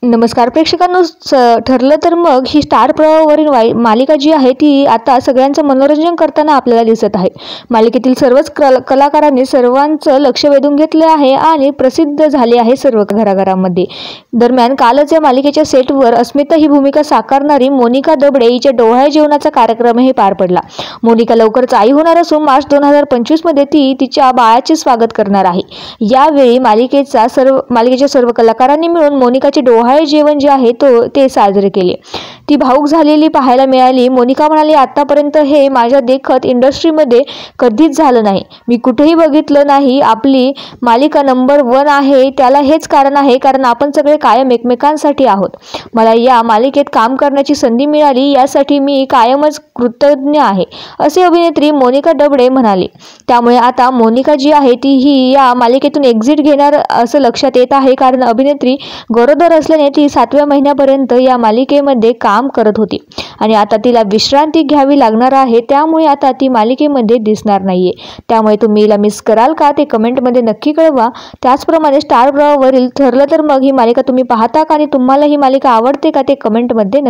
नमस्कार प्रेक्षकांनो, ठरलं तर मग ही स्टार प्रवाहावरील मालिका जी आहे ती आता सगळ्यांचं मनोरंजन करताना आपल्याला दिसत आहे। मालिकेतील सर्वच कलाकारांनी सर्वांचं लक्ष वेधून घेतले आहे आणि प्रसिद्ध झाले आहे सर्व घराघरामध्ये। दरम्यान कालच या मालिकेच्या सेटवर अस्मिता ही भूमिका साकारणारी मोनिका दबडे हिच्या डोहाळे जेवणाचा कार्यक्रमही पार पडला। मोनिका लवकरच आई होणार असून मार्च 2025 मध्ये ती तिच्या बाळाचे स्वागत करणार आहे। यावेळी मालिकेच्या सर्व कलाकारांनी मिळून मोनिकाचे डोहाळे जेवण जे आहे ते साजरे केले। ती भाऊक झालेली पाहायला मिळाली। मोनिका म्हणाली, आतापर्यंत हे माझ्या देखत इंडस्ट्रीमध्ये कधीच झालं नाही। मी कुठेही बघितलं नाही। आपली मालिका नंबर 1 आहे, त्याला हेच कारण आहे कारण आपण सगळे कायम एकमेकांसाठी आहोत। मला या मालिकेत काम करण्याची संधी मिळाली यासाठी मी कायमच कृतज्ञ आहे, असे अभिनेत्री मोनिका दबडे म्हणाली। त्यामुळे आता मोनिका जी आहे ती ही या मालिकेतून एक्झिट घेणार असं लक्षात येत आहे, कारण अभिनेत्री गरोदर असल्याने ती 7व्या महिन्यापर्यंत या मालिकेमध्ये काम करत होती आणि आता तिला विश्रांती घ्यावी लागणार आहे। त्यामुळे आता ती मालिकेमध्ये दिसणार नाहीये। त्यामुळे तुम्ही हिला मिस कराल का ते कमेंटमध्ये नक्की कळवा। त्याचप्रमाणे स्टार प्रवाहावरील ठरलं तर मग ही मालिका तुम्ही पाहता का आणि तुम्हाला ही मालिका आवडते का ते कमेंटमध्ये